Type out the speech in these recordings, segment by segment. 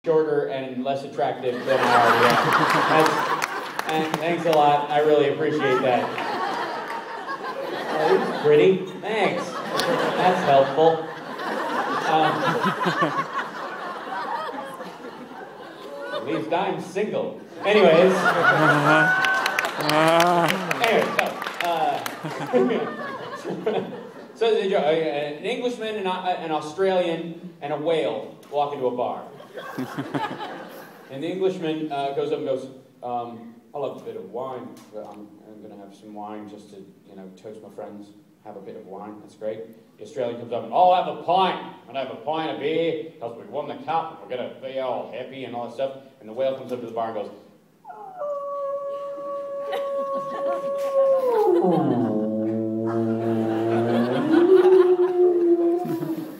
shorter and less attractive than I already am. And thanks a lot. I really appreciate that. Oh, you're pretty. Thanks. That's helpful. At least I'm single. Anyways. So an Englishman, an Australian, and a whale walk into a bar. And the Englishman goes up and goes, I'll have a bit of wine. I'm going to have some wine just to, toast my friends. Have a bit of wine. That's great. The Australian comes up and, I'll have a pint. I'll have a pint of beer because we won the cup. We're going to be all happy and all that stuff. And the whale comes up to the bar and goes,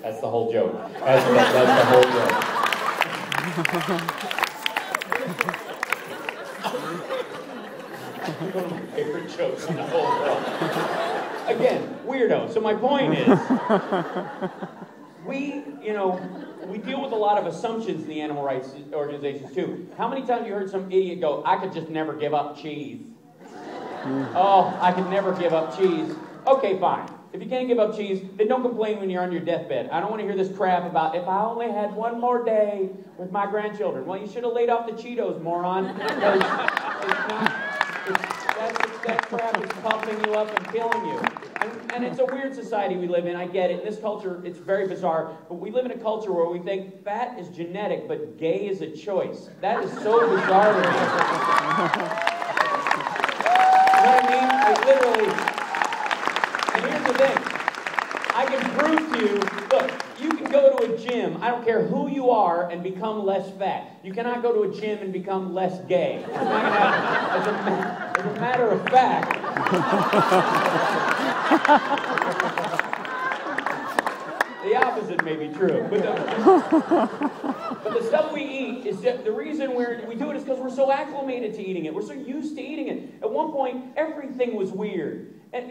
That's the whole joke. That's the whole joke. One of my favorite jokes in the whole world. Again, weirdo. So my point is, we deal with a lot of assumptions in the animal rights organizations too. How many times have you heard some idiot go, I could just never give up cheese? Oh, I could never give up cheese. Okay, fine. If you can't give up cheese, then don't complain when you're on your deathbed. I don't want to hear this crap about, if I only had one more day with my grandchildren. Well, you should have laid off the Cheetos, moron. Because that crap is pumping you up and killing you. And it's a weird society we live in. I get it. In this culture, it's very bizarre. But we live in a culture where we think fat is genetic, but gay is a choice. That is so bizarre to me. You know what I mean? Like, literally. And here's the thing. I can prove to you, look, you can go to a gym, I don't care who you are, and become less fat. You cannot go to a gym and become less gay. It's not gonna happen. As a matter of fact. The opposite may be true. But the stuff we eat is the reason we do it is because we're so acclimated to eating it. We're so used to eating it. At one point, everything was weird. And,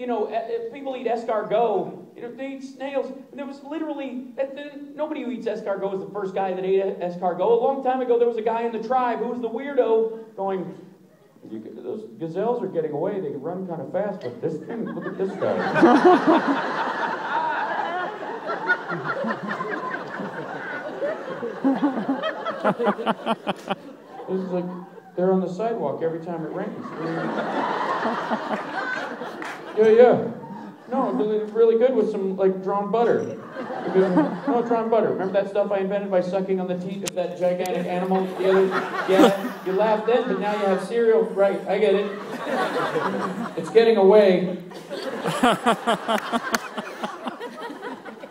people eat escargot. They eat snails. And there was literally, nobody who eats escargot is the first guy that ate escargot. A long time ago, there was a guy in the tribe who was the weirdo going, those gazelles are getting away. They can run kind of fast, but this thing, look at this guy. This is like, they're on the sidewalk every time it rains. Yeah. No, they're really good with some, drawn butter. No, drawn butter. Remember that stuff I invented by sucking on the teeth of that gigantic animal? Yeah, you laughed then, but now you have cereal. Right, I get it. It's getting away.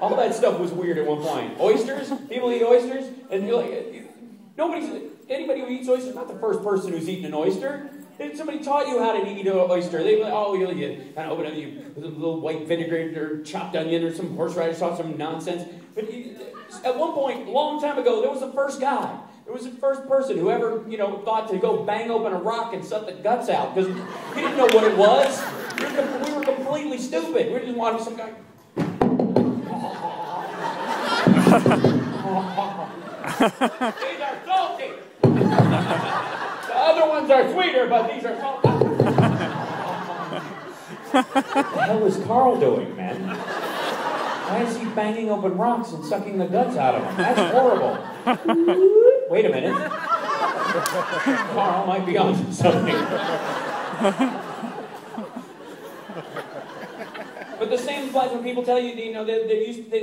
All that stuff was weird at one point. Oysters? People eat oysters? And you're like, anybody who eats oysters, not the first person who's eaten an oyster. If somebody taught you how to eat an oyster, they'd be like, you kind of open it, with a little white vinegar or chopped onion or some horseradish sauce, some nonsense. But at one point, a long time ago, there was the first guy. There was the first person who ever, thought to go bang open a rock and suck the guts out. Because we didn't know what it was. We were completely stupid. We just wanted some guy. These are salty. The other ones are sweeter, but these are salty. What the hell is Carl doing, man? Why is he banging open rocks and sucking the guts out of them? That's horrible. Wait a minute. Carl might be onto something. But the same applies when people tell you, they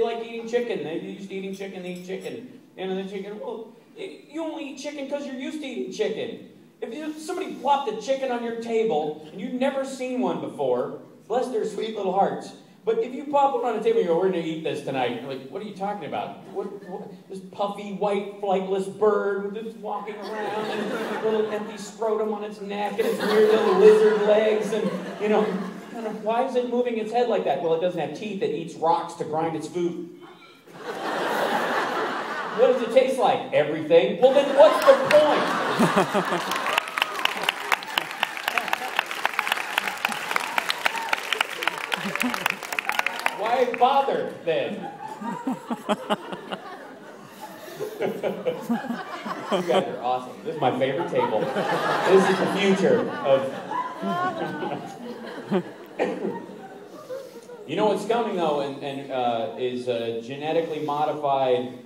like eating chicken. They're used to eating chicken, they eat chicken. The chicken, well, you only eat chicken because you're used to eating chicken. If somebody plopped a chicken on your table and you've never seen one before, bless their sweet little hearts. But if you pop one on the table and you go, we're going to eat this tonight, you're like, what are you talking about? What, this puffy, white, flightless bird that's walking around and a little empty scrotum on its neck and its weird little lizard legs and, why is it moving its head like that? Well, it doesn't have teeth. It eats rocks to grind its food. What does it taste like? Everything. Well, then what's the point? Why bother, then? You guys are awesome. This is my favorite table. This is the future of... You know what's coming, though, is genetically modified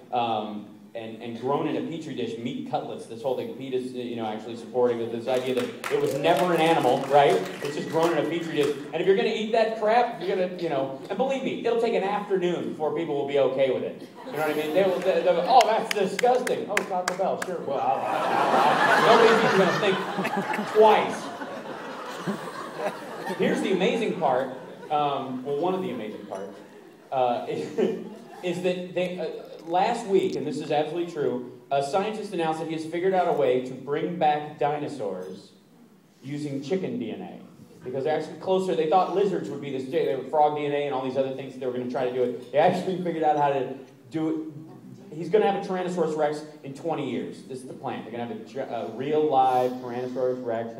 and grown in a petri dish meat cutlets. This whole thing, Pete is actually supporting this idea that it was never an animal, right? It's just grown in a petri dish. And if you're going to eat that crap, you're going to, and believe me, it'll take an afternoon before people will be okay with it. You know what I mean? They'll go, oh, that's disgusting. Oh, Taco Bell, sure. Well, nobody's even going to think twice. Here's the amazing part. One of the amazing parts is that they, last week, and this is absolutely true, a scientist announced that he has figured out a way to bring back dinosaurs using chicken DNA. Because they're actually closer. They thought lizards would be this, they were frog DNA and all these other things that they were going to try to do it. They actually figured out how to do it. He's going to have a Tyrannosaurus Rex in 20 years. This is the plan. They're going to have a real live Tyrannosaurus Rex.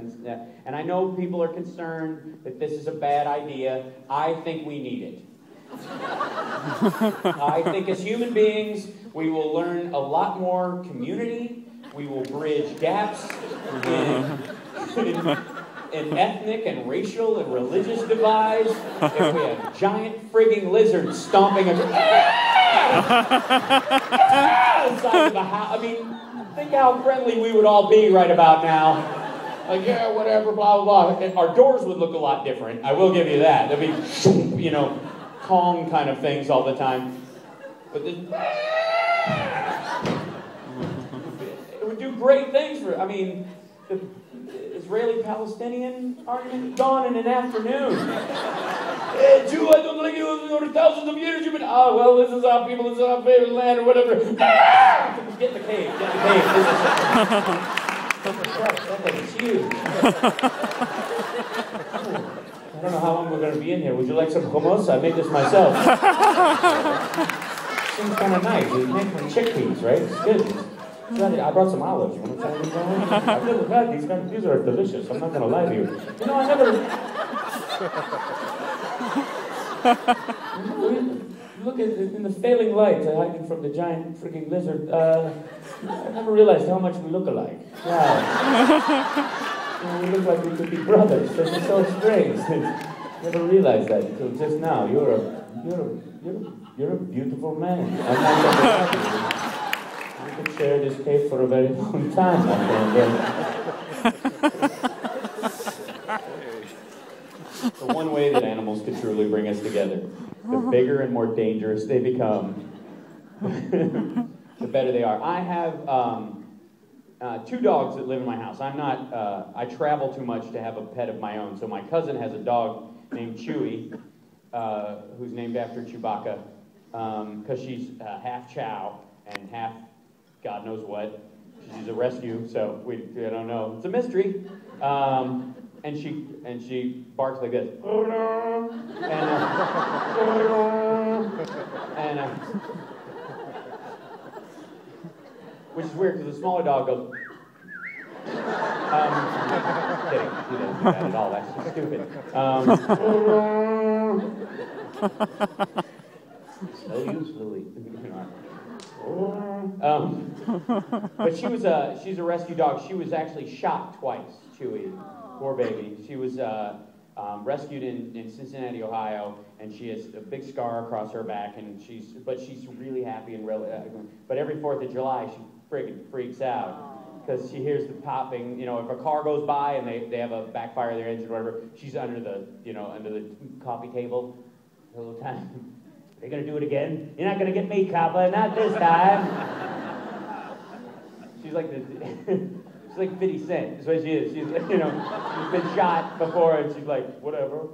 And I know people are concerned that this is a bad idea. I think we need it. I think as human beings, we will learn a lot more community. We will bridge gaps in ethnic and racial and religious divides. If we have giant frigging lizards stomping inside of the house. I mean, think how friendly we would all be right about now. Like, yeah, whatever, blah, blah, blah. And our doors would look a lot different. I will give you that. There'd be, Kong kind of things all the time. But this, it would do great things for, the Israeli-Palestinian argument gone in an afternoon. Hey, Jew, I don't like you over thousands of years. You've been, well, this is our people, this is our favorite land, or whatever. Get in the cave, get in the cave. That thing is huge. I don't know how long we're going to be in here. Would you like some hummus? I made this myself. Seems kind of nice. It's made from chickpeas, right? It's good. I brought some olives. You want to try these olives? I've never had these. These are delicious. I'm not going to lie to you. I never... Look at in the failing light hiding from the giant freaking lizard. I never realized how much we look alike. Wow. We look like we could be brothers. This is so strange. Never realized that until just now. You're a beautiful man. I'm not going to we could share this cave for a very long time, my friend. The one way that animals could truly bring us together, the bigger and more dangerous they become, the better they are. I have 2 dogs that live in my house. I travel too much to have a pet of my own. So my cousin has a dog named Chewy, who's named after Chewbacca, because she's half Chow and half God knows what. She's a rescue, so I don't know. It's a mystery. And she barks like this. Which is weird because the smaller dog goes. Kidding. She doesn't do that at all. That's just stupid. Slow you, slowly. But she's a rescue dog. She was actually shot twice, Chewy. Poor baby. She was rescued in Cincinnati, Ohio, and she has a big scar across her back, and she's really happy and but every 4th of July she friggin' freaks out because she hears the popping. If a car goes by and they have a backfire of their engine or whatever, she's under the coffee table the whole time. They're gonna do it again? You're not gonna get me, copper, not this time. She's like 50 Cent. That's what she is. She's she's been shot before, and she's like, whatever.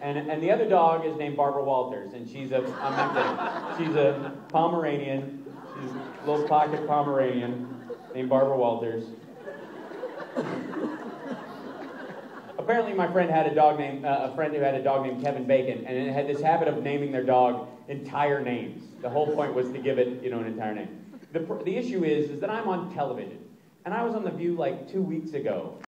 And the other dog is named Barbara Walters, and she's a Pomeranian. She's a little pocket Pomeranian named Barbara Walters. Apparently, my friend had a friend who had a dog named Kevin Bacon, and it had this habit of naming their dog entire names. The whole point was to give it, an entire name. The issue is that I'm on television, and I was on The View like 2 weeks ago,